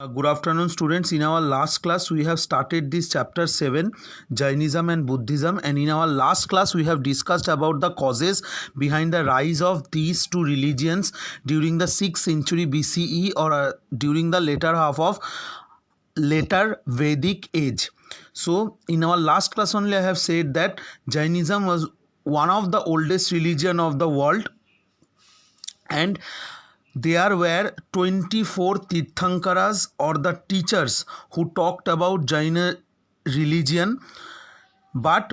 Good afternoon, students. In our last class, we have started this chapter 7, Jainism and Buddhism. And in our last class, we have discussed about the causes behind the rise of these two religions during the 6th century BCE or during the later half of later Vedic age. So, in our last class only, I have said that Jainism was one of the oldest religion of the world, and there were 24 Tirthankaras or the teachers who talked about Jaina religion, but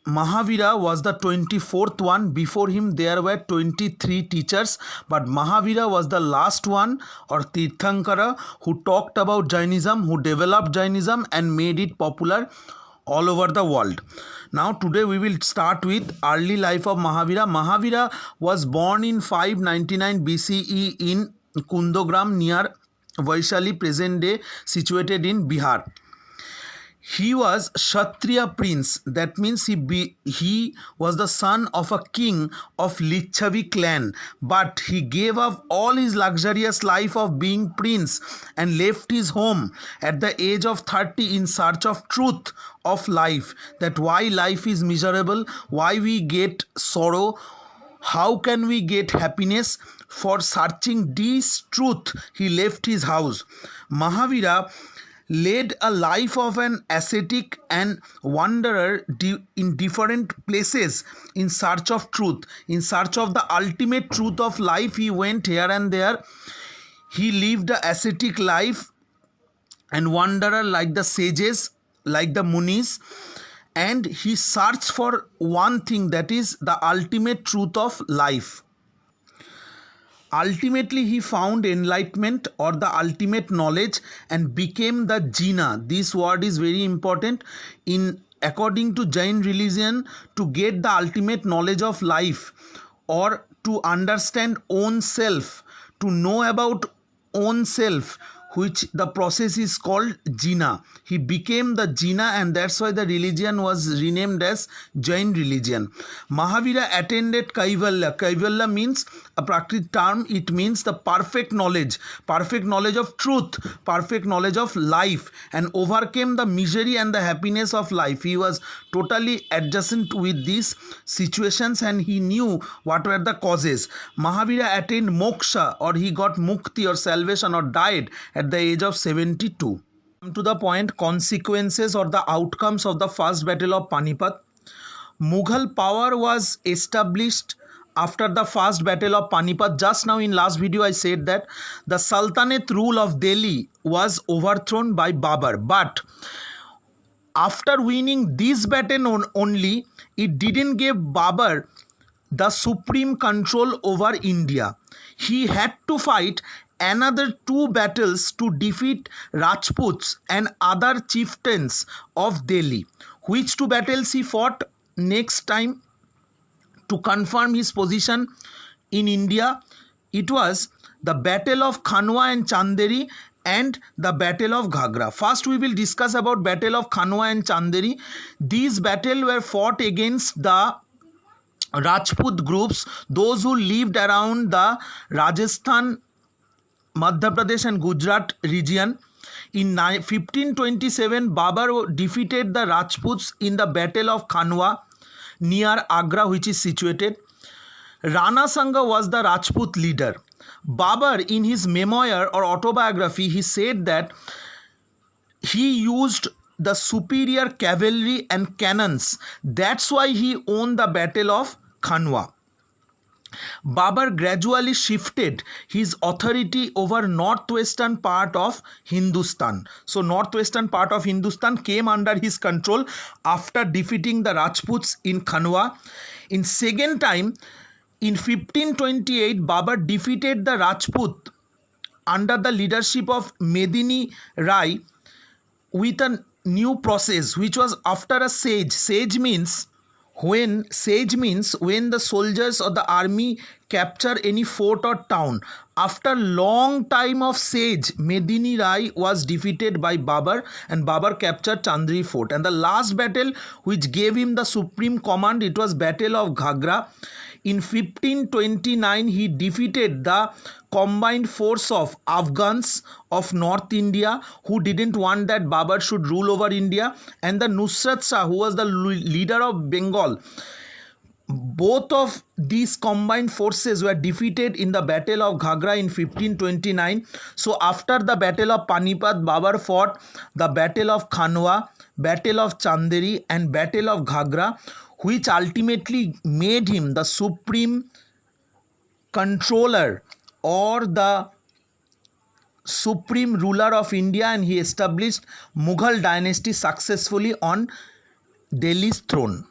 Mahavira was the 24th one. Before him there were 23 teachers, but Mahavira was the last one or Tirthankara who talked about Jainism, who developed Jainism and made it popular all over the world. Now today we will start with early life of Mahavira. Mahavira was born in 599 BCE in Kundogram near Vaishali, present day situated in Bihar. He was Kshatriya prince, that means he was the son of a king of Lichavi clan, but he gave up all his luxurious life of being prince and left his home at the age of 30 in search of truth of life, that why life is miserable, why we get sorrow, how can we get happiness. For searching this truth, he left his house. Mahavira led a life of an ascetic and wanderer in different places in search of truth, in search of the ultimate truth of life. He went here and there. He lived a ascetic life and wanderer like the sages, like the munis, and he searched for one thing, that is the ultimate truth of life. Ultimately, he found enlightenment or the ultimate knowledge and became the Jina. This word is very important. According to Jain religion, to get the ultimate knowledge of life or to understand own self, to know about own self, which the process is called Jina. He became the Jina, and that's why the religion was renamed as Jain religion. Mahavira attended Kaivalya. Kaivalya means a Prakrit term. It means the perfect knowledge of truth, perfect knowledge of life, and overcame the misery and the happiness of life. He was totally adjacent with these situations and he knew what were the causes. Mahavira attained moksha, or he got mukti or salvation, or died at the age of 72. Come to the point, consequences or the outcomes of the first battle of Panipat. Mughal power was established after the first battle of Panipat. Just now in last video I said that the Sultanate rule of Delhi was overthrown by Babur, but after winning this battle only, it didn't give Babur the supreme control over India. He had to fight another 2 battles to defeat Rajputs and other chieftains of Delhi. Which 2 battles he fought next time to confirm his position in India? It was the Battle of Khanwa and Chanderi and the Battle of Ghagra. First we will discuss about Battle of Khanwa and Chanderi. These battles were fought against the Rajput groups, those who lived around the Rajasthan, Madhya Pradesh and Gujarat region. In 1527, Babur defeated the Rajputs in the Battle of Khanwa near Agra, which is situated. Rana Sanga was the Rajput leader. Babur, in his memoir or autobiography, he said that he used the superior cavalry and cannons. That's why he won the Battle of Khanwa. Babur gradually shifted his authority over northwestern part of Hindustan. So northwestern part of Hindustan came under his control after defeating the Rajputs in Khanwa. In second time, in 1528, Babur defeated the Rajput under the leadership of Medini Rai with a new process, which was after a siege. Siege means when the soldiers or the army capture any fort or town. After long time of siege, Medini Rai was defeated by Babur and Babur captured Chandri fort. And the last battle which gave him the supreme command, it was Battle of Ghagra. In 1529, he defeated the combined force of Afghans of North India who didn't want that Babur should rule over India, and the Nusrat Shah, who was the leader of Bengal. Both of these combined forces were defeated in the Battle of Ghagra in 1529. So after the Battle of Panipat, Babur fought the Battle of Khanwa, Battle of Chanderi and Battle of Ghagra, which ultimately made him the supreme controller or the supreme ruler of India, and he established Mughal dynasty successfully on Delhi's throne.